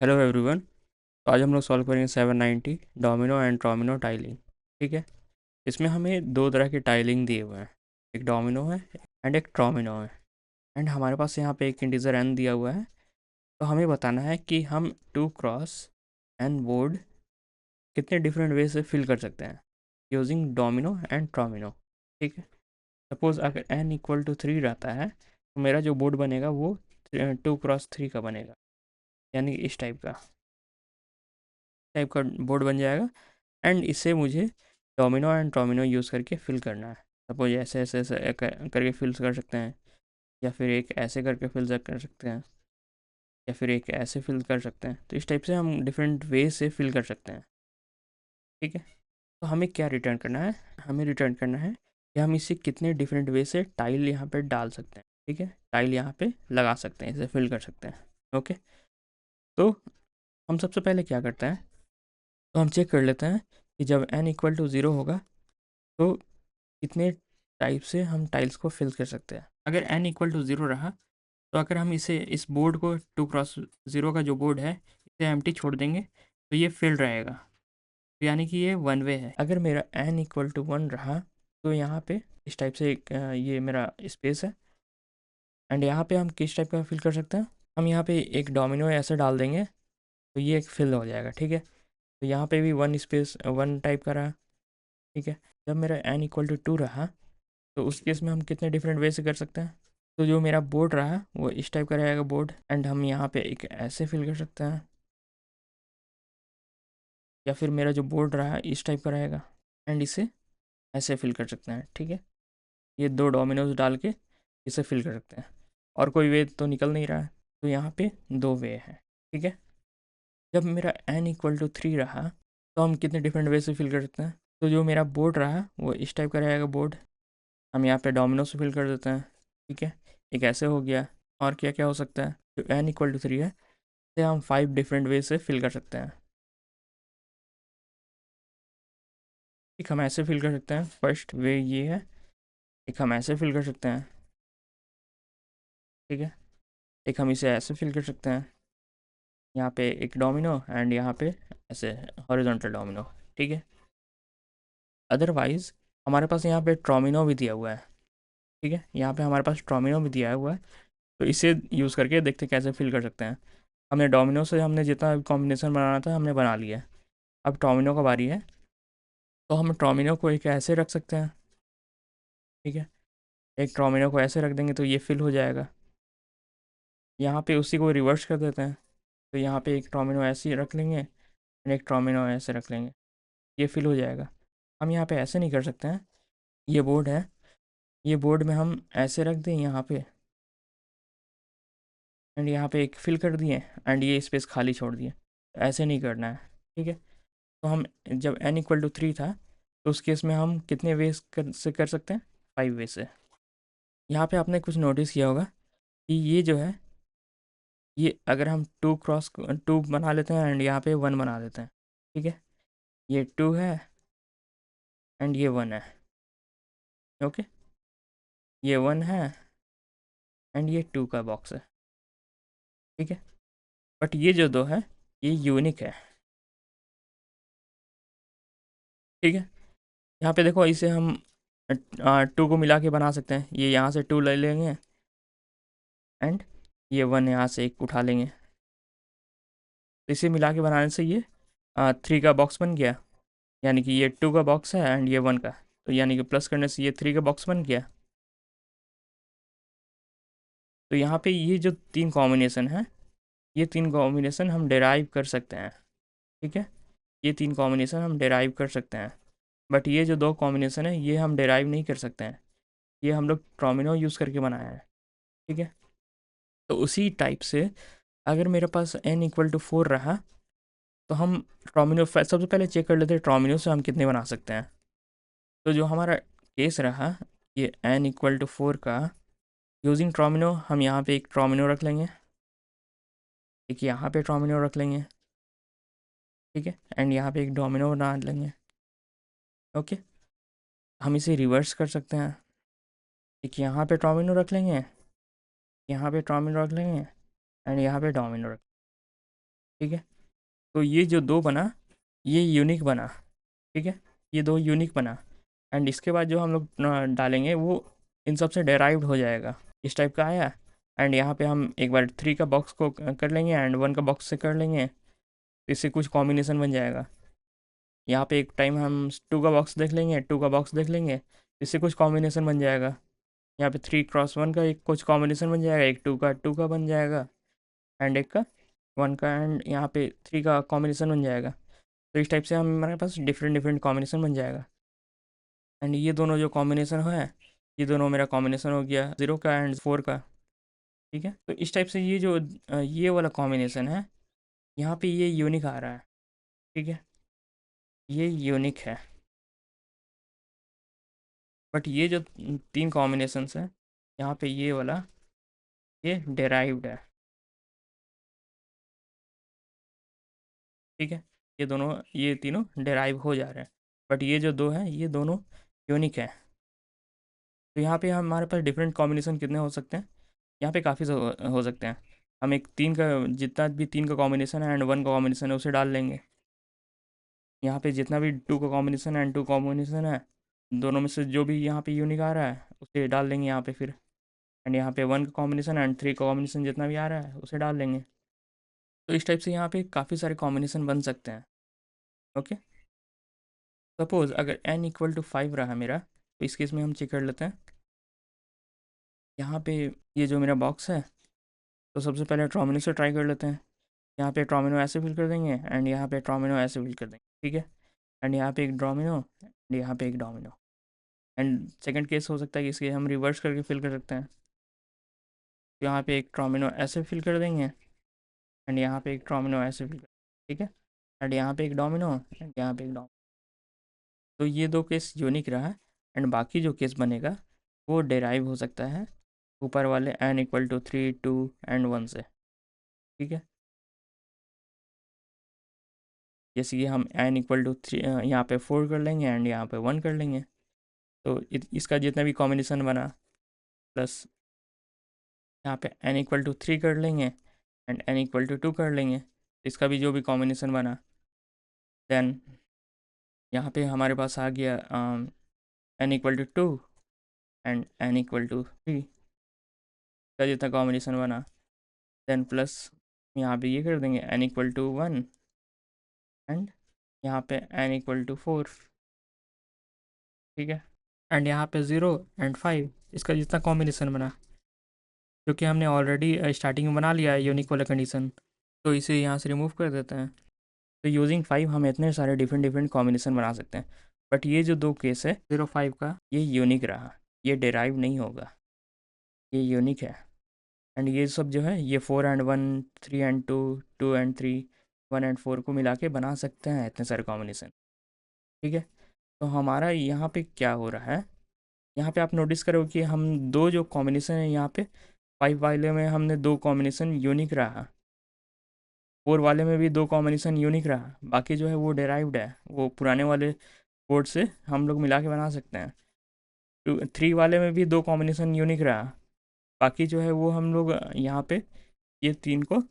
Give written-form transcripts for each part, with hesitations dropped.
Hello everyone. तो आज हम लोग सॉल्व करेंगे 790 डोमिनो एंड ट्रोमिनो टाइलिंग। ठीक है। इसमें हमें दो तरह के टाइलिंग दिए हुए हैं, एक डोमिनो है एंड एक ट्रोमिनो है। एंड हमारे पास यहाँ पे एक इंटीजर n दिया हुआ है। तो हमें बताना है कि हम 2x n बोर्ड कितने डिफरेंट वे से फिल कर सकते हैं यूजिंग डोमिनो एंड ट्रोमिनो। ठीक है। सपोज़ अगर n इक्वल टू 3 रहता है तो मेरा जो बोर्ड बनेगा वो 2x3 का बनेगा, यानी इस टाइप का बोर्ड बन जाएगा। एंड इसे मुझे डोमिनो एंड ट्रोमिनो यूज़ करके फिल करना है। सपोज ऐसे ऐसे ऐसे करके फिल कर सकते हैं, या फिर एक ऐसे करके फिल कर सकते हैं, या फिर एक ऐसे फिल कर सकते हैं। तो इस टाइप से हम डिफरेंट वे से फिल कर सकते हैं। ठीक है। तो हमें क्या रिटर्न करना है? हमें रिटर्न करना है कि हम इसे कितने डिफरेंट वे से टाइल यहाँ पे डाल सकते हैं। ठीक है, टाइल यहाँ पे लगा सकते हैं, इसे फिल कर सकते हैं। ओके। तो हम सबसे पहले क्या करते हैं, तो हम चेक कर लेते हैं कि जब n इक्वल टू 0 होगा तो कितने टाइप से हम टाइल्स को फिल कर सकते हैं। अगर n इक्वल टू 0 रहा तो अगर हम इस बोर्ड को 2x0 का जो बोर्ड है इसे एम्प्टी छोड़ देंगे तो ये फिल रहेगा, तो यानी कि ये वन वे है। अगर मेरा n इक्वल टू 1 रहा तो यहाँ पे इस टाइप से ये मेरा स्पेस है। एंड यहाँ पे हम किस टाइप का फिल कर सकते हैं, हम यहाँ पे एक डोमिनो ऐसे डाल देंगे तो ये एक फिल हो जाएगा। ठीक है। तो यहाँ पे भी वन स्पेस वन टाइप का रहा। ठीक है। जब मेरा n इक्वल टू 2 रहा तो उस केस में हम कितने डिफरेंट वे से कर सकते हैं। तो जो मेरा बोर्ड रहा वो इस टाइप का रहेगा बोर्ड, एंड हम यहाँ पे एक ऐसे फिल कर सकते हैं, या फिर मेरा जो बोर्ड रहा इस टाइप का रहेगा एंड इसे ऐसे फिल कर सकते हैं। ठीक है। ये दो डोमिनोज डाल के इसे फिल कर सकते हैं, और कोई वे तो निकल नहीं रहा है, तो यहाँ पे दो वे हैं। ठीक है। जब मेरा n इक्वल टू 3 रहा तो हम कितने डिफरेंट वे से फिल कर सकते हैं। तो जो मेरा बोर्ड रहा वो इस टाइप का रहेगा बोर्ड, हम यहाँ पे डोमिनो से फिल कर देते हैं। ठीक है। एक ऐसे हो गया। और क्या क्या हो सकता है, जो n इक्वल टू 3 है इसे हम 5 डिफरेंट वे से फिल कर सकते हैं। एक हम ऐसे फिल कर सकते हैं, फर्स्ट वे ये है। एक हम ऐसे फिल कर सकते हैं। ठीक है। एक हम इसे ऐसे फिल कर सकते हैं, यहाँ पे एक डोमिनो एंड यहाँ पे ऐसे हॉरिजॉन्टल डोमिनो। ठीक है। अदरवाइज़ हमारे पास यहाँ पे ट्रोमिनो भी दिया हुआ है। ठीक है, यहाँ पे हमारे पास ट्रोमिनो भी दिया हुआ है। तो इसे यूज़ करके देखते कैसे फिल कर सकते हैं। हमने डोमिनो से हमने जितना कॉम्बिनेशन बनाना था हमने बना लिया है। अब टोमिनो का बारी है, तो हम टोमिनो को एक ऐसे रख सकते हैं। ठीक है। एक टोमिनो को ऐसे रख देंगे तो ये फिल हो जाएगा। यहाँ पे उसी को रिवर्स कर देते हैं, तो यहाँ पे एक टोमिनो ऐसे ही रख लेंगे और एक टोमिनो ऐसे रख लेंगे, ये फिल हो जाएगा। हम यहाँ पे ऐसे नहीं कर सकते हैं, ये बोर्ड है, ये बोर्ड में हम ऐसे रख दें यहाँ पे, एंड यहाँ पे एक फिल कर दिए एंड ये स्पेस खाली छोड़ दिए। ऐसे नहीं करना है। ठीक है। तो हम जब n इक्वल टू 3 था तो उस केस में हम कितने वे से कर सकते हैं, 5 वे से। यहाँ पे आपने कुछ नोटिस किया होगा कि ये जो है, ये अगर हम 2x2 बना लेते हैं एंड यहाँ पे 1 बना देते हैं। ठीक है। ये 2 है एंड ये 1 है। ओके। ये 1 है एंड ये 2 का बॉक्स है। ठीक है। बट ये जो दो है ये यूनिक है। ठीक है। यहाँ पे देखो, इसे हम 2 को मिला के बना सकते हैं। ये यहाँ से 2 ले लेंगे एंड ये 1 यहाँ से एक उठा लेंगे, तो इसे मिला के बनाने से ये 3 का बॉक्स बन गया। यानी कि ये 2 का बॉक्स है एंड ये 1 का, तो यानी कि प्लस करने से ये 3 का बॉक्स बन गया। तो यहाँ पे ये जो तीन कॉम्बिनेशन है, ये तीन कॉम्बिनेशन हम डेराइव कर सकते हैं। ठीक है। ये तीन कॉम्बिनेशन हम डेराइव कर सकते हैं, बट ये जो दो कॉम्बिनेशन है ये हम डेराइव नहीं कर सकते हैं, ये हम लोग ट्रोमिनो यूज़ करके बनाया है। ठीक है। तो उसी टाइप से अगर मेरे पास n इक्वल टू 4 रहा तो हम ट्रोमिनो सबसे पहले चेक कर लेते हैं ट्रोमिनो से हम कितने बना सकते हैं। तो जो हमारा केस रहा ये n इक्वल टू 4 का, यूजिंग ट्रोमिनो हम यहाँ पे एक ट्रोमिनो रख लेंगे, एक यहाँ पे ट्रोमिनो रख लेंगे। ठीक है। एंड यहाँ पे एक डोमिनो बना लेंगे। ओके। हम इसे रिवर्स कर सकते हैं, एक यहाँ पे ट्रोमिनो रख लेंगे, यहाँ पे ट्रोमिनो रख लेंगे एंड यहाँ पे डोमिनो रख। ठीक है। तो ये जो दो बना, ये यूनिक बना। ठीक है, ये दो यूनिक बना। एंड इसके बाद जो हम लोग डालेंगे वो इन सब से डेराइव्ड हो जाएगा, इस टाइप का आया। एंड यहाँ पे हम एक बार 3 का बॉक्स को कर लेंगे एंड 1 का बॉक्स से कर लेंगे, तो इससे कुछ कॉम्बिनेशन बन जाएगा। यहाँ पे एक टाइम हम 2 का बॉक्स देख लेंगे, 2 का बॉक्स देख लेंगे, इससे कुछ कॉम्बिनेशन बन जाएगा। यहाँ पे 3x1 का एक कुछ कॉम्बिनेशन बन जाएगा, एक 2 का बन जाएगा, एंड एक का 1 का, एंड यहाँ पे 3 का कॉम्बिनेशन बन जाएगा। तो इस टाइप से हम हमारे पास डिफरेंट डिफरेंट कॉम्बिनेशन बन जाएगा। एंड ये दोनों जो कॉम्बिनेशन है, ये दोनों मेरा कॉम्बिनेशन हो गया 0 का एंड 4 का। ठीक है, तो इस टाइप से ये जो ये वाला कॉम्बिनेशन है, यहाँ पे ये यूनिक आ रहा है। ठीक है, ये यूनिक है। बट ये जो 3 कॉम्बिनेशंस हैं, यहाँ पे ये वाला ये डेराइव्ड है। ठीक है, ये दोनों, ये तीनों डेराइव हो जा रहे हैं, बट ये जो दो हैं ये दोनों यूनिक है। तो यहाँ पे हमारे पास डिफरेंट कॉम्बिनेशन कितने हो सकते हैं, यहाँ पे काफ़ी हो सकते हैं। हम एक 3 का, जितना भी 3 का कॉम्बिनेशन है एंड 1 का कॉम्बिनेशन है उसे डाल लेंगे। यहाँ पे जितना भी 2 का कॉम्बिनेशन एंड 2 कॉम्बिनेशन है, दोनों में से जो भी यहाँ पे यूनिक आ रहा है उसे डाल लेंगे यहाँ पे फिर। एंड यहाँ पे 1 का कॉम्बिनेशन एंड 3 का कॉम्बिनेशन जितना भी आ रहा है उसे डाल लेंगे। तो इस टाइप से यहाँ पे काफ़ी सारे कॉम्बिनेशन बन सकते हैं। ओके, सपोज़ अगर n = 5 रहा मेरा, तो इस केस में हम चेक कर लेते हैं। यहाँ पे ये जो मेरा बॉक्स है, तो सबसे पहले ट्रोमिनो से ट्राई कर लेते हैं। यहाँ पे ट्रोमिनो ऐसे फिल कर देंगे एंड यहाँ पे ट्रोमिनो ऐसे फिल कर देंगे। ठीक है, एंड यहाँ पे एक डोमिनो एंड यहाँ पे एक डोमिनो। एंड सेकंड केस हो सकता है कि इसके हम रिवर्स करके फिल कर सकते हैं। तो यहाँ पे एक ट्रोमिनो ऐसे फिल कर देंगे एंड यहाँ पे एक ट्रोमिनो ऐसे फिल कर। ठीक है, एंड यहाँ पे एक डोमिनो एंड यहाँ पे एक डोमिनो। तो ये दो केस यूनिक रहा, एंड बाकी जो केस बनेगा वो डेराइव हो सकता है ऊपर वाले n = 3, 2 एंड 1 से। ठीक है, जैसे कि हम n = 3 यहाँ पे 4 कर लेंगे एंड यहाँ पे 1 कर लेंगे, तो इसका जितना भी कॉम्बिनेशन बना, प्लस यहाँ पे n = 3 कर लेंगे एंड n = 2 कर लेंगे, इसका भी जो भी कॉम्बिनेशन बना, देन यहाँ पे हमारे पास आ गया n = 2 एंड n = 3 का जितना कॉम्बिनेशन बना, देन प्लस यहाँ पे ये कर देंगे n = 1 एंड यहाँ पे n = 4। ठीक है, एंड यहाँ पे 0 एंड 5 इसका जितना कॉम्बिनेशन बना, जो कि हमने ऑलरेडी स्टार्टिंग में बना लिया है यूनिक वाला कंडीशन, तो इसे यहाँ से रिमूव कर देते हैं। तो यूजिंग 5 हम इतने सारे डिफरेंट डिफरेंट कॉम्बिनेशन बना सकते हैं। बट ये जो दो केस है 0, 5 का, ये यूनिक रहा, ये डेराइव नहीं होगा, ये यूनिक है। एंड ये सब जो है ये 4 एंड 1, 3 एंड 2, 2 एंड 3, 1 एंड 4 को मिला के बना सकते हैं इतने सारे कॉम्बिनेशन। ठीक है, तो हमारा यहाँ पे क्या हो रहा है, यहाँ पे आप नोटिस करो कि हम दो जो कॉम्बिनेशन है यहाँ पे 5 वाले में हमने दो कॉम्बिनेशन यूनिक रहा, 4 वाले में भी दो कॉम्बिनेशन यूनिक रहा, बाकी जो है वो डेराइव्ड है, वो पुराने वाले कोड से हम लोग मिला के बना सकते हैं। 3 वाले में भी दो कॉम्बिनेशन यूनिक रहा, बाकी जो है वो हम लोग यहाँ पे ये 3 को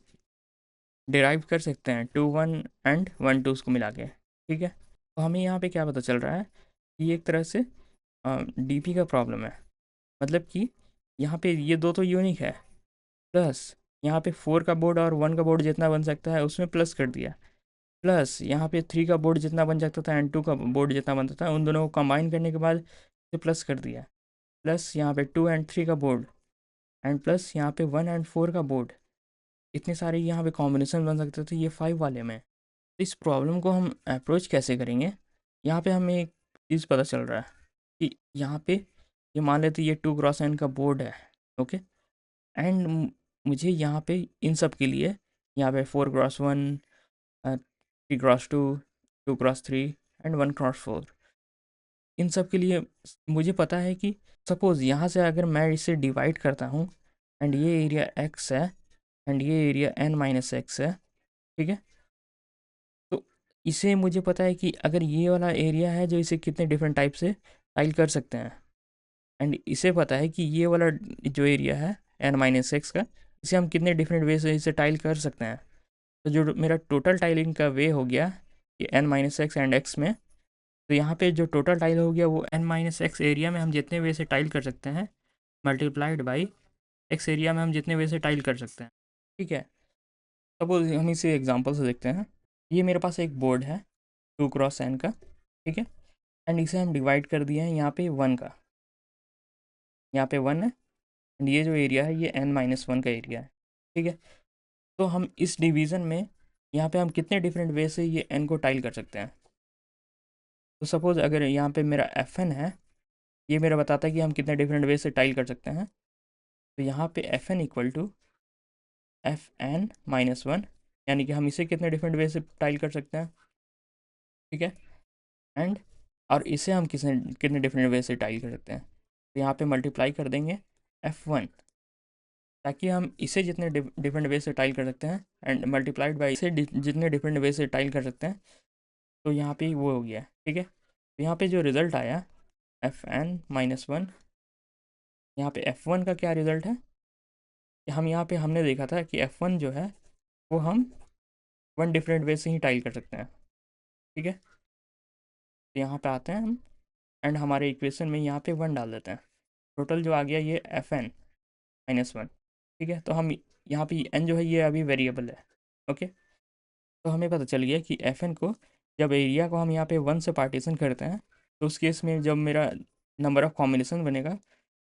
डेराइव कर सकते हैं, 2, 1 एंड 1, 2 उसको मिला के। ठीक है, तो हमें यहाँ पे क्या पता चल रहा है कि एक तरह से डीपी का प्रॉब्लम है। मतलब कि यहाँ पे ये दो तो यूनिक है, प्लस यहाँ पे 4 का बोर्ड और 1 का बोर्ड जितना बन सकता है उसमें प्लस कर दिया, प्लस यहाँ पे 3 का बोर्ड जितना बन सकता था एंड 2 का बोर्ड जितना बनता था उन दोनों को कंबाइन करने के बाद इसे प्लस कर दिया, प्लस यहाँ पे 2 एंड 3 का बोर्ड एंड प्लस यहाँ पे 1 एंड 4 का बोर्ड। इतने सारे यहाँ पे कॉम्बिनेशन बन सकते थे ये 5 वाले में। तो इस प्रॉब्लम को हम अप्रोच कैसे करेंगे, यहाँ पे हमें एक चीज़ पता चल रहा है कि यहाँ पे ये मान लेते ये 2x n का बोर्ड है। ओके, एंड मुझे यहाँ पे इन सब के लिए यहाँ पे 4x1, 3x2, 2x3 and 1x4, इन सब के लिए मुझे पता है कि सपोज़ यहाँ से अगर मैं इसे डिवाइड करता हूँ एंड ये एरिया x है एंड ये एरिया n-x है। ठीक है, तो इसे मुझे पता है कि अगर ये वाला एरिया है जो इसे कितने डिफरेंट टाइप से टाइल कर सकते हैं, एंड इसे पता है कि ये वाला जो एरिया है n-x का, इसे हम कितने डिफरेंट वे से इसे टाइल कर सकते हैं। तो जो मेरा टोटल टाइलिंग का वे हो गया कि n minus x and x में, तो यहाँ पे जो टोटल टाइल हो गया वो n माइनस एक्स एरिया में हम जितने वे से टाइल कर सकते हैं मल्टीप्लाइड बाई x एरिया में हम जितने वे से टाइल कर सकते हैं। ठीक है, सपोज हम इसे एग्जांपल से देखते हैं। ये मेरे पास एक बोर्ड है 2x n का, ठीक है, एंड इसे हम डिवाइड कर दिए हैं यहाँ पे 1 का, यहाँ पे 1 है, एंड ये जो एरिया है ये n-1 का एरिया है। ठीक है, तो हम इस डिवीज़न में यहाँ पे हम कितने डिफरेंट वे से ये n को टाइल कर सकते हैं। तो सपोज़ अगर यहाँ पे मेरा Fn है, ये मेरा बताता है कि हम कितने डिफरेंट वे से टाइल कर सकते हैं। तो यहाँ पे Fn इक्वल टू Fn-1, यानी कि हम इसे कितने डिफरेंट वे से टाइल कर सकते हैं। ठीक है, एंड और इसे हम कितने डिफरेंट वे से टाइल कर सकते हैं। तो यहाँ पे मल्टीप्लाई कर देंगे F1, ताकि हम इसे जितने डिफरेंट वे से टाइल कर सकते हैं एंड मल्टीप्लाइड बाई इसे जितने डिफरेंट वे से टाइल कर सकते हैं। तो यहाँ पे वो हो गया। ठीक है, तो यहाँ पे जो रिज़ल्ट आया Fn-1, यहाँ पे F1 का क्या रिज़ल्ट है कि हम यहाँ पे हमने देखा था कि F1 जो है वो हम 1 डिफरेंट वे से ही टाइल कर सकते हैं। ठीक है, तो यहाँ पे आते हैं हम एंड हमारे इक्वेशन में यहाँ पे 1 डाल देते हैं। टोटल जो आ गया ये Fn-1। ठीक है, तो हम यहाँ पे n जो है ये अभी वेरिएबल है। ओके, तो हमें पता चल गया कि Fn को जब एरिया को हम यहाँ पे 1 से पार्टीशन करते हैं तो उस केस में जब मेरा नंबर ऑफ़ कॉम्बिनेशन बनेगा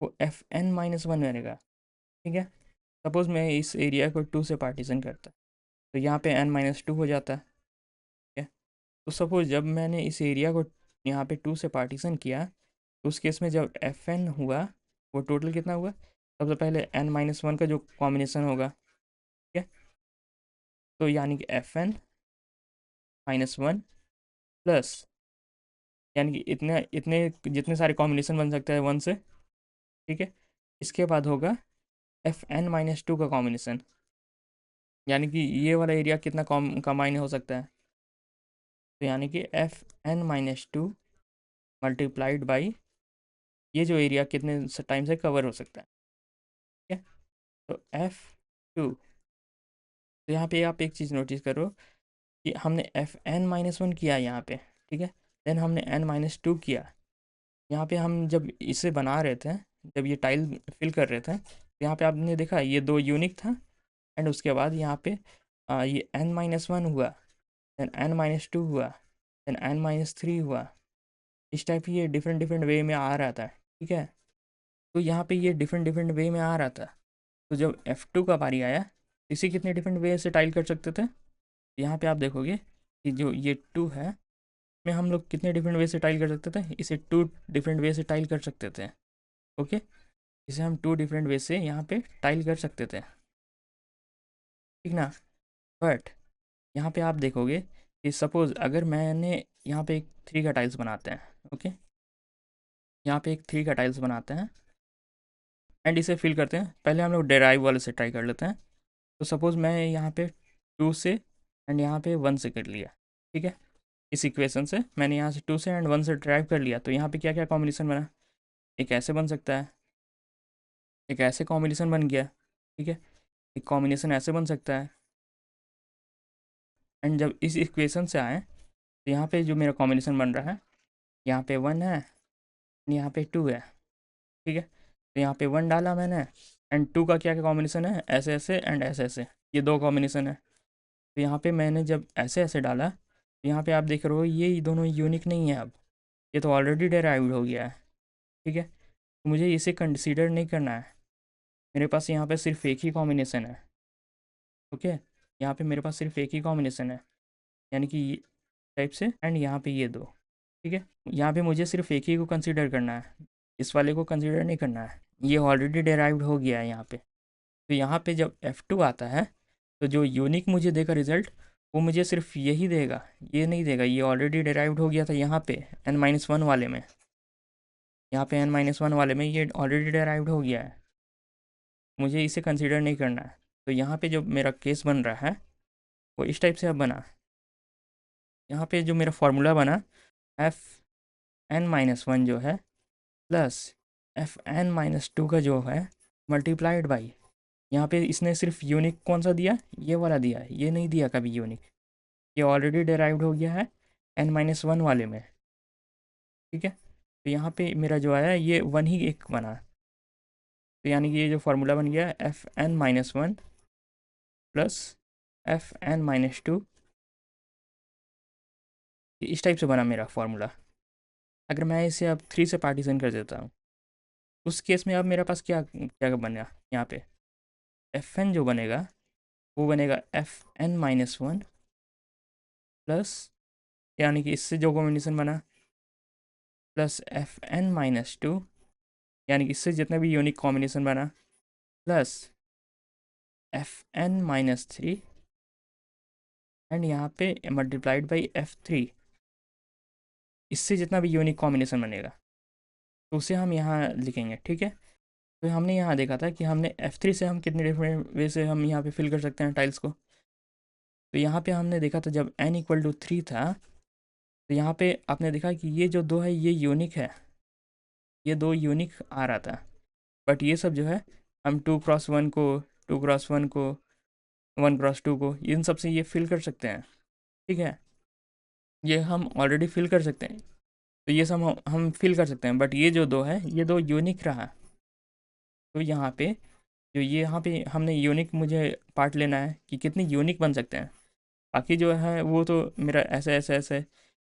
वो Fn-1 बनेगा। ठीक है, सपोज़ मैं इस एरिया को 2 से पार्टीशन करता तो यहाँ पे n-2 हो जाता है। ठीक है, तो सपोज़ जब मैंने इस एरिया को यहाँ पे 2 से पार्टीशन किया तो उस केस में जब Fn हुआ वो टोटल कितना हुआ, सबसे पहले n-1 का जो कॉम्बिनेशन होगा। ठीक है, तो यानी कि Fn-1 प्लस यानी कि इतने इतने जितने सारे कॉम्बिनेशन बन सकते हैं 1 से। ठीक है, इसके बाद होगा Fn-2 का कॉम्बिनेशन, यानी कि ये वाला एरिया कितना कंबाइन हो सकता है। तो यानी कि Fn-2 मल्टीप्लाइड बाई ये जो एरिया कितने टाइम से कवर हो सकता है। ठीक है, तो F2, तो यहाँ पे आप एक चीज़ नोटिस करो कि हमने Fn-1 किया यहाँ पे। ठीक है, देन हमने n-2 किया। यहाँ पे हम जब इसे बना रहे थे, जब ये टाइल फिल कर रहे थे, तो यहाँ पे आपने देखा ये 2 यूनिक था एंड उसके बाद यहाँ पे ये n-1 हुआ, देन n-2 हुआ, देन n-3 हुआ। इस टाइप ये डिफरेंट डिफरेंट वे में आ रहा था। ठीक है, तो यहाँ पे ये डिफरेंट डिफरेंट वे में आ रहा था। तो जब F2 का बारी आया इसे कितने डिफरेंट वे से टाइल कर सकते थे। यहाँ पे आप देखोगे कि जो ये 2 है में हम लोग कितने डिफरेंट वे से टाइल कर सकते थे, इसे 2 डिफरेंट वे से टाइल कर सकते थे। ओके, इसे हम 2 डिफरेंट वे से यहाँ पे टाइल कर सकते थे। ठीक ना, बट यहाँ पे आप देखोगे कि सपोज़ अगर मैंने यहाँ पे एक 3 का टाइल्स बनाते हैं। ओके, यहाँ पे एक 3 का टाइल्स बनाते हैं एंड इसे फिल करते हैं। पहले हम लोग डेराइव वाले से ट्राई कर लेते हैं। तो सपोज़ मैं यहाँ पे 2 से एंड यहाँ पे 1 से कर लिया। ठीक है, इस इक्वेशन से मैंने यहाँ से 2 से एंड 1 से ड्राइव कर लिया। तो यहाँ पे क्या क्या कॉम्बिनेशन बना, एक ऐसे बन सकता है, एक ऐसे कॉम्बिनेशन बन गया। ठीक है, एक कॉम्बिनेशन ऐसे बन सकता है। एंड जब इस इक्वेशन से आए तो यहाँ पे जो मेरा कॉम्बिनेशन बन रहा है, यहाँ पे 1 है, यहाँ पे 2 है। ठीक है, तो यहाँ पे 1 डाला मैंने एंड 2 का क्या क्या कॉम्बिनेशन है, ऐसे ऐसे एंड ऐसे ऐसे, ये 2 कॉम्बिनेशन है। तो यहाँ पे मैंने जब ऐसे ऐसे डाला तो यहाँ पे आप देख रहे हो ये दोनों यूनिक नहीं है, अब ये तो ऑलरेडी डेराइव्ड हो गया है। ठीक है, तो मुझे इसे कंसिडर नहीं करना है। मेरे पास यहाँ पे सिर्फ एक ही कॉम्बिनेशन है। ओके, यहाँ पे मेरे पास सिर्फ एक ही कॉम्बिनेशन है, यानी कि ये टाइप से एंड यहाँ पे ये 2। ठीक है, यहाँ पे मुझे सिर्फ एक ही को कंसिडर करना है, इस वाले को कंसिडर नहीं करना है, ये ऑलरेडी डेराइव्ड हो गया है यहाँ पे। तो यहाँ पे जब F2 आता है तो जो यूनिक मुझे देगा रिज़ल्ट वो मुझे सिर्फ यही देगा, ये नहीं देगा, ये ऑलरेडी डेराइव्ड हो गया था यहाँ पे n-1 वाले में। यहाँ पे n-1 वाले में ये ऑलरेडी डेराइव्ड हो गया है, मुझे इसे कंसिडर नहीं करना है। तो यहाँ पे जो मेरा केस बन रहा है वो इस टाइप से अब बना। यहाँ पे जो मेरा फार्मूला बना Fn-1 जो है प्लस Fn-2 का जो है मल्टीप्लाइड बाई यहाँ पे इसने सिर्फ यूनिक कौन सा दिया, ये वाला दिया है, ये नहीं दिया कभी यूनिक। ये ऑलरेडी डिराइव्ड हो गया है n-1 वाले में, ठीक है। तो यहाँ पे मेरा जो आया ये वन ही एक बना, तो यानी कि ये जो फार्मूला बन गया fn-1 प्लस fn-2, इस टाइप से बना मेरा फार्मूला। अगर मैं इसे अब 3 से पार्टीशन कर देता हूँ, उस केस में अब मेरे पास क्या क्या बनेगा, यहाँ पे fn जो बनेगा वो बनेगा fn-1 प्लस, यानी कि इससे जो कॉम्बिनेशन बना, प्लस fn-2, यानी कि इससे जितना भी यूनिक कॉम्बिनेशन बना, प्लस fn-3, एंड यहाँ पे मल्टीप्लाइड बाई f3, इससे जितना भी यूनिक कॉम्बिनेशन बनेगा तो उसे हम यहाँ लिखेंगे, ठीक है। तो हमने यहाँ देखा था कि हमने f3 से हम कितने डिफरेंट वे से हम यहाँ पे फिल कर सकते हैं टाइल्स को। तो यहाँ पे हमने देखा था जब n=3 था, तो यहाँ पे आपने देखा कि ये जो दो है ये यूनिक है, ये दो यूनिक आ रहा था। बट ये सब जो है हम 2x1 को, 2x1 को, 1x2 को, इन सब से ये फिल कर सकते हैं, ठीक है। ये हम ऑलरेडी फिल कर सकते हैं, तो ये सब हम फिल कर सकते हैं, बट ये जो दो है ये दो यूनिक रहा। तो यहाँ पे जो ये यहाँ पे हमने यूनिक मुझे पार्ट लेना है कि कितनी यूनिक बन सकते हैं। बाकी जो है वो तो मेरा ऐसे ऐसे ऐसे,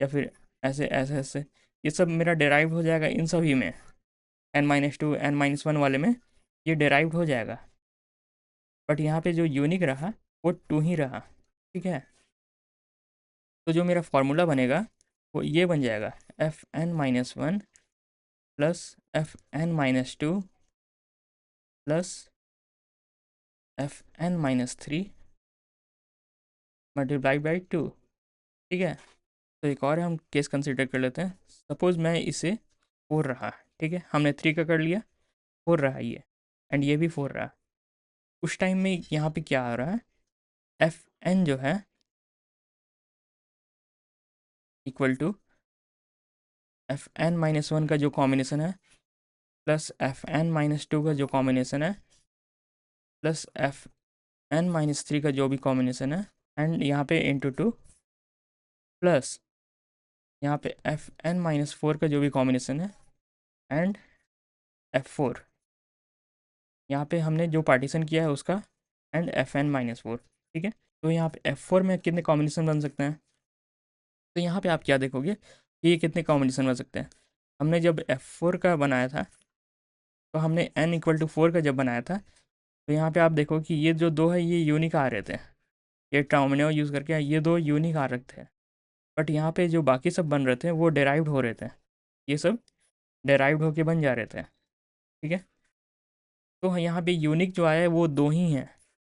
या फिर ऐसे ऐसे ऐसे, ये सब मेरा डिराइव हो जाएगा इन सभी में, n-2 n-1 वाले में ये डिराइव्ड हो जाएगा। बट यहाँ पे जो यूनिक रहा वो 2 ही रहा, ठीक है। तो जो मेरा फार्मूला बनेगा वो ये बन जाएगा fn-1 plus fn-2 plus fn-3 multiplied by 2, ठीक है। तो एक और हम केस कंसिडर कर लेते हैं। सपोज़ मैं इसे 4 रहा, ठीक है, हमने 3 का कर लिया, 4 रहा ये, एंड ये भी 4 रहा। उस टाइम में यहाँ पे क्या आ रहा है, एफ एन जो है इक्वल टू fn-1 का जो कॉम्बिनेशन है प्लस fn-2 का जो कॉम्बिनेशन है प्लस fn-3 का जो भी कॉम्बिनेशन है, एंड यहाँ पे इंटू 2 प्लस यहाँ पे fn-4 का जो भी कॉम्बिनेशन है एंड f4, यहाँ पे हमने जो पार्टीशन किया है उसका, एंड fn-4, ठीक है। तो यहाँ पे f4 में कितने कॉम्बिनेशन बन सकते हैं, तो यहाँ पे आप क्या देखोगे कि ये कितने कॉम्बिनेशन बन सकते हैं। हमने जब f4 का बनाया था, तो हमने n=4 का जब बनाया था, तो यहाँ पे आप देखो कि ये जो दो है ये यूनिक आ रहे थे, ये टर्मिनल यूज़ करके ये दो यूनिक आ रहे थे। बट यहाँ पे जो बाकी सब बन रहे थे वो डेराइव्ड हो रहे थे, ये सब डेराइव्ड होके बन जा रहे थे, ठीक है। तो यहाँ पे यूनिक जो आया है वो दो ही हैं,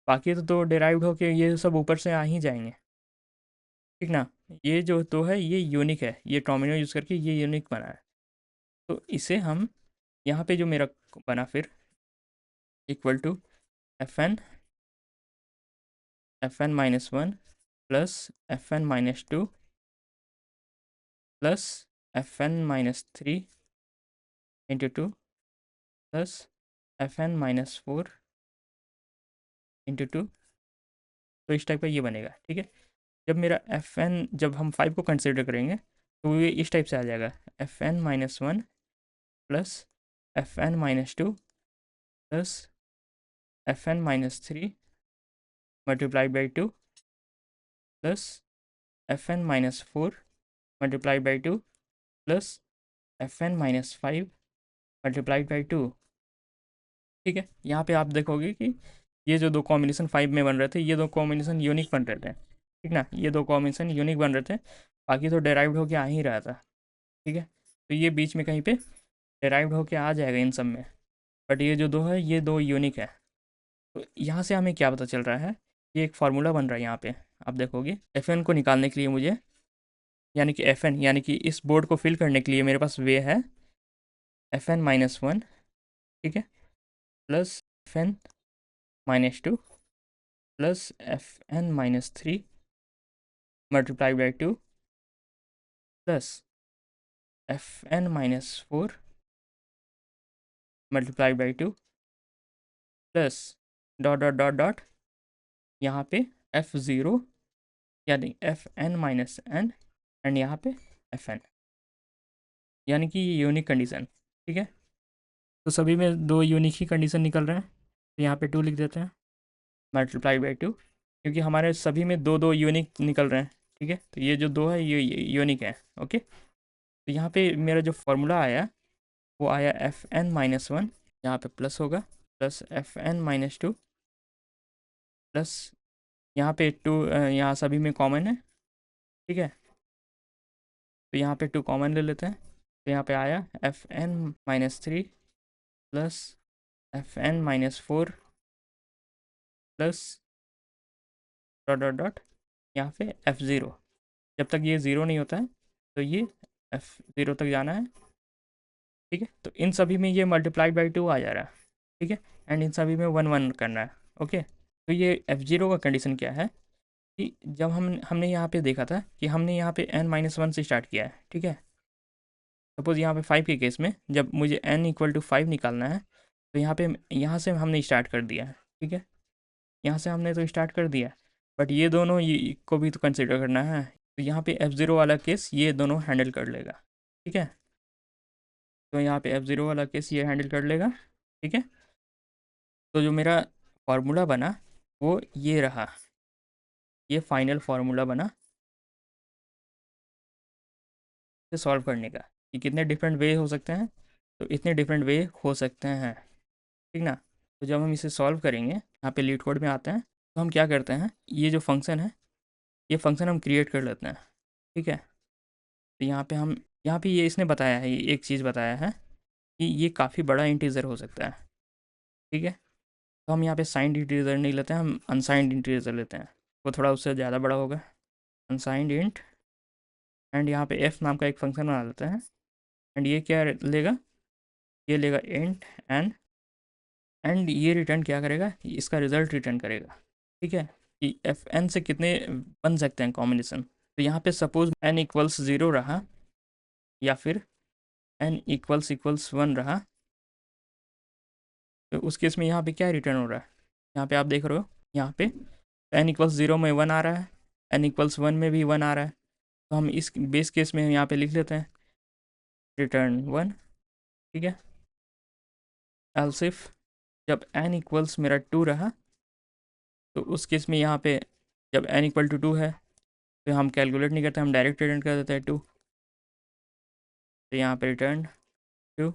बाकी तो डेराइव्ड होके ये सब ऊपर से आ ही जाएंगे, ठीक ना। ये जो तो है ये यूनिक है, ये टर्मिनल यूज़ करके ये यूनिक बना है। तो इसे हम यहाँ पे जो मेरा बना फिर equal to fn-1 plus fn-2 plus fn-3 into 2 plus fn-4 into 2। तो इस टाइप का ये बनेगा, ठीक है। जब मेरा fn, जब हम 5 को कंसिडर करेंगे तो ये इस टाइप से आ जाएगा fn-1 plus fn-2 plus fn-3 multiplied by 2 plus fn-4 multiplied by 2 plus fn-5 multiplied by 2, ठीक है। यहाँ पे आप देखोगे कि ये जो दो कॉम्बिनेशन 5 में बन रहे थे ये दो कॉम्बिनेशन यूनिक बन रहे थे, ठीक ना, ये दो कॉम्बिनेशन यूनिक बन रहे थे, बाकी तो डेराइव्ड होके आ ही रहा था, ठीक है। तो ये बीच में कहीं पे डेराइव्ड होके आ जाएगा इन सब में, बट ये जो दो है ये दो यूनिक है। तो यहाँ से हमें क्या पता चल रहा है, ये एक फार्मूला बन रहा है यहाँ पे, आप देखोगे एफ एन को निकालने के लिए मुझे, यानी कि एफ एन यानी कि इस बोर्ड को फिल करने के लिए मेरे पास वे है fn-1, ठीक है, plus fn-2 plus fn-3 multiply by 2 plus fn-4 multiply by 2 plus dot dot dot dot यहाँ पे F0 यानी Fn-n एंड यहाँ पे Fn, यानी कि ये यूनिक कंडीशन। ठीक है, तो सभी में दो यूनिक ही कंडीशन निकल रहे हैं, तो यहाँ पे 2 लिख देते हैं मल्टीप्लाई बाई 2, क्योंकि हमारे सभी में दो दो यूनिक निकल रहे हैं। ठीक है, तो ये जो दो है ये यूनिक है। ओके, तो यहाँ पे मेरा जो फॉर्मूला आया वो आया Fn-1, यहाँ पे प्लस होगा, प्लस Fn-2 प्लस यहाँ पे 2, यहाँ सभी में कॉमन है। ठीक है, तो यहाँ पे 2 कॉमन ले लेते हैं, तो यहाँ पे आया Fn-3 plus Fn-4 plus dot dot dot यहाँ पे F0। जब तक ये ज़ीरो नहीं होता है तो ये F0 तक जाना है। ठीक है, तो इन सभी में ये मल्टीप्लाइड बाई 2 आ जा रहा है। ठीक है, एंड इन सभी में 1 1 करना है। ओके, तो ये F0 का कंडीशन क्या है कि जब हमने यहाँ पे देखा था कि हमने यहाँ पे n-1 से स्टार्ट किया है। ठीक है, सपोज़ यहाँ पे 5 के केस में जब मुझे n=5 निकालना है, तो यहाँ से हमने स्टार्ट कर दिया है। ठीक है, यहाँ से हमने तो स्टार्ट कर दिया, बट ये दोनों ये को भी तो कंसिडर करना है, तो यहाँ पे F0 वाला केस ये दोनों हैंडल कर लेगा। ठीक है, तो यहाँ पे F0 वाला केस ये हैंडल कर लेगा। ठीक है, तो जो मेरा फार्मूला बना वो ये रहा, ये फाइनल फार्मूला बना से सॉल्व करने का, कि कितने डिफरेंट वे हो सकते हैं, तो इतने डिफरेंट वे हो सकते हैं। ठीक ना, तो जब हम इसे सॉल्व करेंगे, यहाँ पे लीड कोड में आते हैं, तो हम क्या करते हैं, ये जो फंक्शन है ये फंक्शन हम क्रिएट कर लेते हैं। ठीक है, तो यहाँ पे ये इसने बताया है, ये एक चीज़ बताया है कि ये काफ़ी बड़ा इंटीजर हो सकता है। ठीक है, तो हम यहाँ पे साइंड इंटीजर नहीं लेते हैं, हम अनसाइंड इंटीजर लेते हैं, वो थोड़ा उससे ज़्यादा बड़ा होगा। अनसाइंड इंट, एंड यहाँ पे एफ नाम का एक फंक्शन बना लेते हैं, एंड ये क्या लेगा, ये लेगा इंट एंड ये रिटर्न क्या करेगा, इसका रिजल्ट रिटर्न करेगा। ठीक है, कि एफ एन से कितने बन सकते हैं कॉम्बिनेशन, तो यहाँ पे सपोज n=0 रहा या फिर n=1 रहा, तो उस केस में यहाँ पे क्या रिटर्न हो रहा है, यहाँ पे आप देख रहे हो, यहाँ पे n=0 में 1 आ रहा है, n=1 में भी 1 आ रहा है, तो हम इस बेस केस में यहाँ पे लिख लेते हैं रिटर्न 1। ठीक है, एल्स इफ जब n मेरा 2 रहा, तो उस केस में यहाँ पे जब n=2 है तो हम कैलकुलेट नहीं करते, हम डायरेक्ट रिटर्न कर देते हैं 2, तो यहाँ पे रिटर्न 2।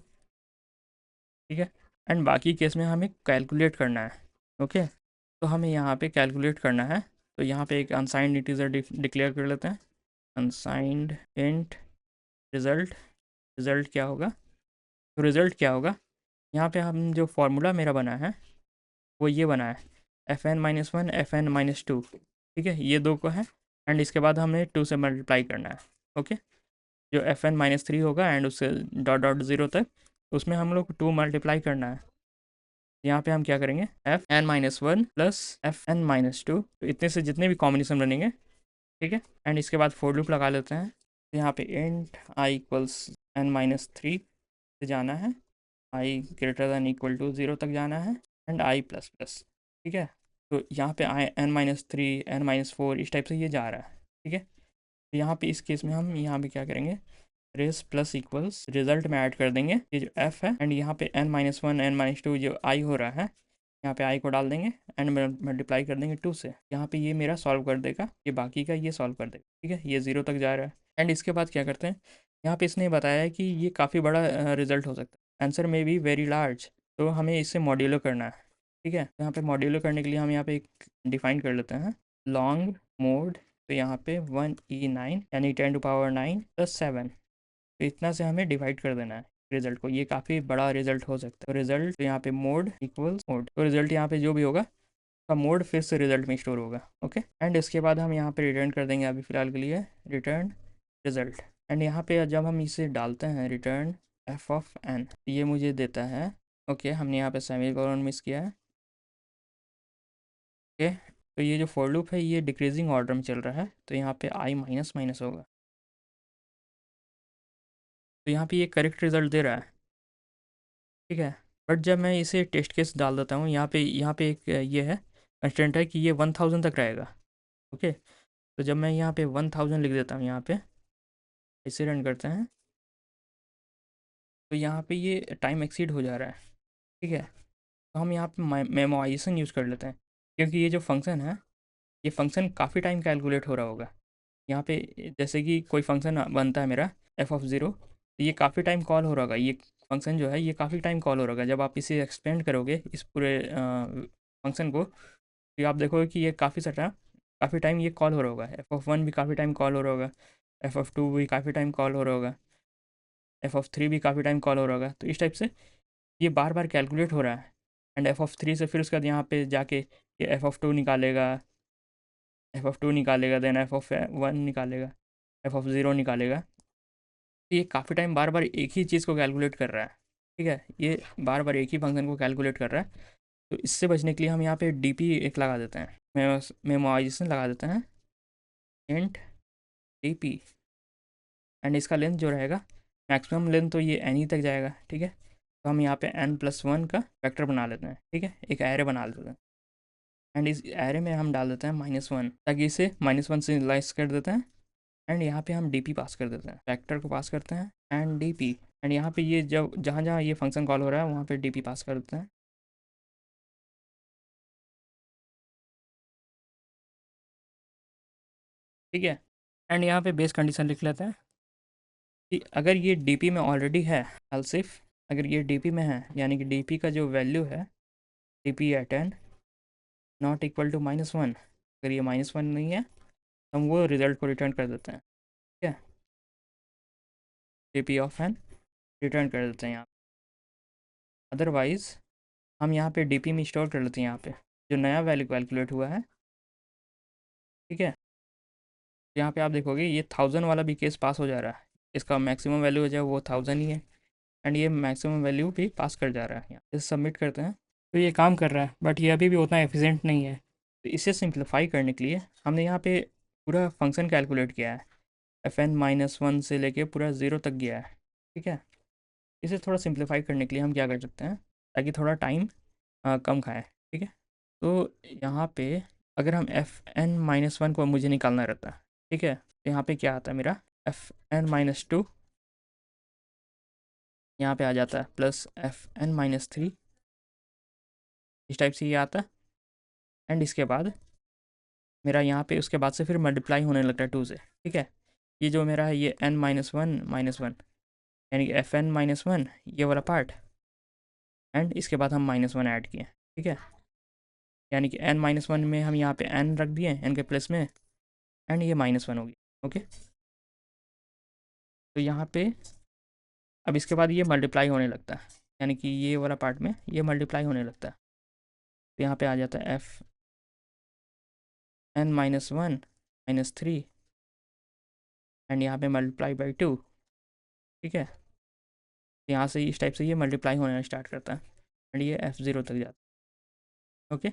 ठीक है, एंड बाकी केस में हमें कैलकुलेट करना है। ओके, तो हमें यहाँ पे कैलकुलेट करना है, तो यहाँ पे एक अनसाइंड इंटीजर डिक्लेयर कर लेते हैं, अनसाइंड इंट रिज़ल्ट। रिज़ल्ट क्या होगा, तो रिज़ल्ट क्या होगा, यहाँ पे हम जो फार्मूला मेरा बना है वो ये बना है Fn-1 Fn-2। ठीक है, ये दो को है, एंड इसके बाद हमें 2 से मल्टीप्लाई करना है। ओके, जो Fn-3 होगा एंड उससे डॉट डॉट 0 तक, उसमें हम लोग 2 मल्टीप्लाई करना है। यहाँ पे हम क्या करेंगे, Fn-1 प्लस Fn-2, तो इतने से जितने भी कॉम्बिनेशन बनेंगे। ठीक है, एंड इसके बाद फोर लूप लगा लेते हैं, तो यहाँ पे इंट i=n-3 से जाना है, i= 0 तक जाना है, एंड i++। ठीक है, तो यहाँ पे n-3 n-4 इस टाइप से ये जा रहा है। ठीक है, तो यहाँ पे इस केस में हम यहाँ पे क्या करेंगे, रेस प्लस इक्वल्स रिजल्ट में ऐड कर देंगे ये जो f है, एंड यहाँ पे n-1 n-2 जो i हो रहा है, यहाँ पे i को डाल देंगे एंड मल्टीप्लाई कर देंगे 2 से। यहाँ पे ये मेरा सॉल्व कर देगा, ये बाकी का ये सॉल्व कर देगा। ठीक है, ये 0 तक जा रहा है, एंड इसके बाद क्या करते हैं, यहाँ पे इसने बताया है कि ये काफ़ी बड़ा रिजल्ट हो सकता है, आंसर में बी वेरी लार्ज, तो हमें इससे मॉड्यूलो करना है। ठीक है, तो यहाँ पे मॉड्यूलो करने के लिए हम यहाँ पे एक डिफाइन कर लेते हैं लॉन्ग मोड, तो यहाँ पे 1e9 यानी 10⁻9 + 7, तो इतना से हमें डिवाइड कर देना है रिजल्ट को, ये काफ़ी बड़ा रिजल्ट हो सकता है। तो रिजल्ट, तो यहाँ पे मोड इक्वल्स मोड, तो रिजल्ट यहाँ पे जो भी होगा का मोड फिर से रिजल्ट में स्टोर होगा। ओके, एंड इसके बाद हम यहाँ पे रिटर्न कर देंगे अभी फ़िलहाल के लिए रिटर्न रिजल्ट, एंड यहाँ पे जब हम इसे डालते हैं रिटर्न f(n), ये मुझे देता है। ओके, हमने यहाँ पे सेमीकोलन मिस किया है। ओके, तो ये जो फॉर लूप है ये डिक्रीजिंग ऑर्डर में चल रहा है, तो यहाँ पे i होगा, तो यहाँ पे ये करेक्ट रिजल्ट दे रहा है। ठीक है, बट जब मैं इसे टेस्ट केस डाल देता हूँ, यहाँ पे एक ये है कंस्टेंट है कि ये 1000 तक रहेगा। ओके, तो जब मैं यहाँ पे 1000 लिख देता हूँ, यहाँ पे इसे रन करते हैं, तो यहाँ पे ये टाइम एक्सीड हो जा रहा है। ठीक है, तो हम यहाँ पे मेमोराइजेशन यूज़ कर लेते हैं, क्योंकि ये जो फंक्शन है, ये फंक्शन काफ़ी टाइम कैलकुलेट हो रहा होगा। यहाँ पे जैसे कि कोई फंक्शन बनता है मेरा f(0), तो ये काफ़ी टाइम कॉल हो रहा होगा। ये फंक्शन जो है ये काफ़ी टाइम कॉल हो रहा होगा। जब आप इसे एक्सपेंड करोगे इस पूरे फंक्शन को, तो आप देखोगे कि ये काफ़ी टाइम ये कॉल हो रहा होगा। f(1) भी काफ़ी टाइम कॉल हो रहा होगा, f(2) भी काफ़ी टाइम कॉल हो रहा होगा, f(3) भी काफ़ी टाइम कॉल हो रहा होगा। तो इस टाइप से ये बार बार कैलकुलेट हो रहा है। एंड f(3) से फिर उसके बाद यहाँ पे जाके ये f(2) निकालेगा, देन f(1) निकालेगा, f(0) निकालेगा। तो ये काफ़ी टाइम बार बार एक ही चीज़ को कैलकुलेट कर रहा है। ठीक है, ये बार बार एक ही फंक्शन को कैलकुलेट कर रहा है। तो इससे बचने के लिए हम यहाँ पे डी एक लगा देते हैं, मेमोराइजेशन लगा देते हैं, इंट डी, एंड इसका लेंथ जो रहेगा, मैक्सिमम लेंथ तो ये एन ही तक जाएगा। ठीक है, तो हम यहाँ पे n+1 का वेक्टर बना लेते हैं। ठीक है, एक एरे बना लेते हैं, एंड इस एरे में हम डाल देते हैं -1, ताकि इसे -1 से इनिशियलाइज कर देते हैं। एंड यहाँ पे हम डी पास कर देते हैं, वेक्टर को पास करते हैं एंड डी, एंड यहाँ पे ये जब जहाँ जहाँ ये फंक्शन कॉल हो रहा है वहाँ पे डी पास कर देते हैं। ठीक है, एंड यहाँ पे बेस कंडीशन लिख लेते हैं कि अगर ये डीपी में ऑलरेडी है, एल्सिफ अगर ये डीपी में है, यानी कि डीपी का जो वैल्यू है, DP at n not equal to -1, अगर ये -1 नहीं है तो हम वो रिजल्ट को रिटर्न कर देते हैं। ठीक है, डीपी ऑफ n रिटर्न कर देते हैं यहाँ। अदरवाइज़ हम यहाँ पे डीपी में स्टोर कर लेते हैं, यहाँ पे जो नया वैल्यू कैलकुलेट हुआ है। ठीक है, यहाँ पे आप देखोगे ये 1000 वाला भी केस पास हो जा रहा है। इसका मैक्सिमम वैल्यू जो है वो 1000 ही है, एंड ये मैक्सिमम वैल्यू भी पास कर जा रहा है। यहाँ इसे सबमिट करते हैं, तो ये काम कर रहा है, बट ये अभी भी उतना एफिशिएंट नहीं है। तो इसे सिंप्लीफाई करने के लिए हमने यहाँ पे पूरा फंक्शन कैलकुलेट किया है, fn-1 से लेके पूरा 0 तक गया है। ठीक है, इसे थोड़ा सिंप्लीफाई करने के लिए हम क्या कर सकते हैं, ताकि थोड़ा टाइम कम खाए। ठीक है, तो यहाँ पे अगर हम fn-1 को मुझे निकालना रहता है, ठीक है, तो यहाँ पे क्या आता है मेरा fn-2, यहाँ पे आ जाता है प्लस fn-3, इस टाइप से ये आता है। एंड इसके बाद मेरा यहाँ पे उसके बाद से फिर मल्टीप्लाई होने लगता है 2 से। ठीक है, ये जो मेरा है ये n-1 यानी कि fn-1 ये वाला पार्ट, एंड इसके बाद हम -1 ऐड किए। ठीक है, यानी कि n-1 में हम यहाँ पे n रख दिए n के प्लेस में, एंड ये -1 हो गया। ओके, तो यहाँ पे अब इसके बाद ये मल्टीप्लाई होने लगता है, यानी कि ये वाला पार्ट में ये मल्टीप्लाई होने लगता है। तो यहाँ पे आ जाता है fn-1 -3, एंड यहाँ पे मल्टीप्लाई बाई 2। ठीक है, यहाँ से इस टाइप से ये मल्टीप्लाई होना स्टार्ट करता है, एंड ये f0 तक जाता है। ओके,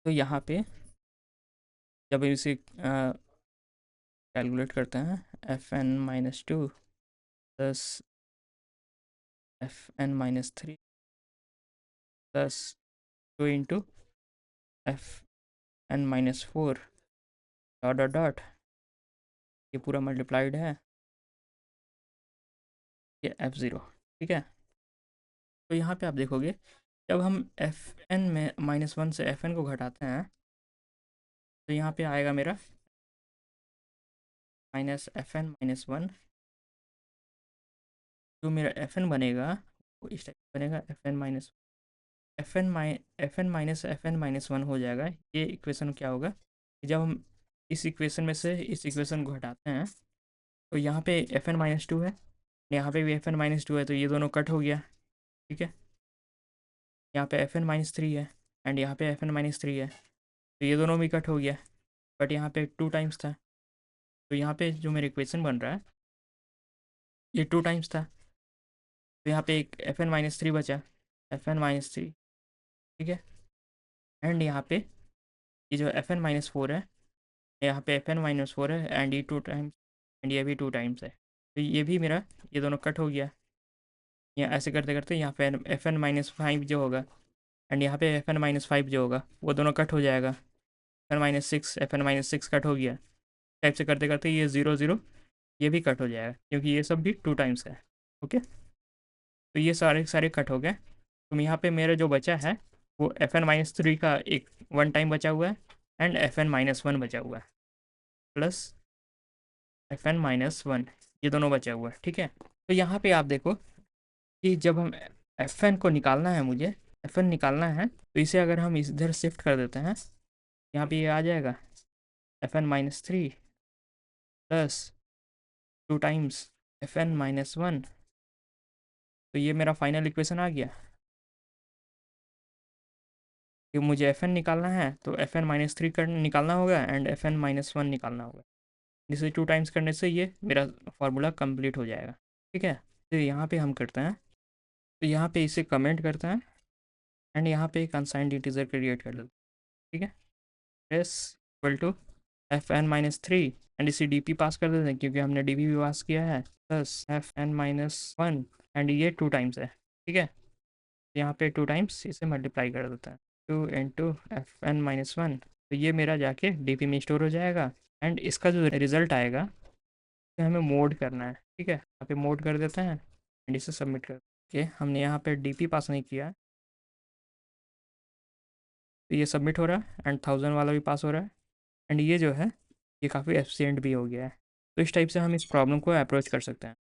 तो यहाँ पे जब इसे कैलकुलेट करते हैं, fn-2 plus fn-3 plus 2 into fn-4 dot dot dot, ये पूरा मल्टीप्लाइड है ये f0। ठीक है, तो यहाँ पे आप देखोगे जब हम fn में -1 से fn को घटाते हैं, तो यहाँ पे आएगा मेरा -fn-1, जो मेरा fn बनेगा वो इस टाइप बनेगा, fn-1 हो जाएगा। ये इक्वेशन क्या होगा कि जब हम इस इक्वेशन में से इस इक्वेशन को हटाते हैं, तो यहाँ पे fn-2 है, यहाँ पे भी fn-2 है, तो ये दोनों कट हो गया। ठीक है, यहाँ पे fn-3 है, एंड यहाँ पे fn-3 है, तो ये दोनों भी कट हो गया। बट यहाँ पे 2 टाइम्स था, तो यहाँ पे जो मेरा इक्वेशन बन रहा है ये 2 टाइम्स था, तो यहाँ पे एक fn-3 बचा, fn-3। ठीक है, एंड यहाँ पे ये जो fn-4 है, यहाँ पे fn-4 है, एंड ये 2 टाइम्स, एंड ये भी 2 टाइम्स है, तो ये भी मेरा ये दोनों कट हो गया। या ऐसे करते करते यहाँ पे एफ एन माइनस फाइव जो होगा एंड यहाँ पे एफ एन माइनस फाइव जो होगा वो दोनों कट हो जाएगा। F N minus six cut हो गया। टाइप से करते करते ये ज़ीरो ज़ीरो ये भी कट हो जाएगा क्योंकि ये सब भी टू टाइम्स है। ओके, तो ये सारे सारे कट हो गए। तो यहाँ पे मेरा जो बचा है वो एफ एन माइनस थ्री का एक वन टाइम बचा हुआ है and F N minus one बचा हुआ है plus F N minus one, ये दोनों बचा हुआ है। ठीक है, तो यहाँ पे आप देखो कि जब हम एफ एन को निकालना है, मुझे एफ एन निकालना है, तो इसे अगर हम इधर शिफ्ट कर देते हैं, यहाँ पे ये आ जाएगा F N minus three plus two times F N minus one. तो ये मेरा फाइनल इक्वेशन आ गया कि मुझे एफ एन निकालना है तो एफ एन माइनस थ्री कर निकालना होगा and F N minus one निकालना होगा। जिसे टू टाइम्स करने से ये मेरा फार्मूला कंप्लीट हो जाएगा। ठीक है, तो यहाँ पे हम करते हैं, तो यहाँ पे इसे कमेंट करते हैं एंड यहाँ पे एक अनसाइंड इंटीजर क्रिएट कर लेते हैं। ठीक है, S equal to F N minus three and इसे डी पी पास कर देते हैं क्योंकि हमने डी पी भी पास किया है, plus F N minus one and ये टू टाइम्स है। ठीक है, यहाँ पे टू टाइम्स इसे मल्टीप्लाई कर देते हैं, two into F N minus one, तो ये मेरा जाके डी पी में स्टोर हो जाएगा एंड इसका जो रिजल्ट आएगा तो हमें मोड करना है। ठीक है, यहाँ पे मोड कर देते हैं एंड इसे सबमिट कर के हमने यहाँ पे डी पी पास नहीं किया, तो ये सबमिट हो रहा है एंड थाउजेंड वाला भी पास हो रहा है एंड ये जो है ये काफ़ी एफिशिएंट भी हो गया है। तो इस टाइप से हम इस प्रॉब्लम को अप्रोच कर सकते हैं।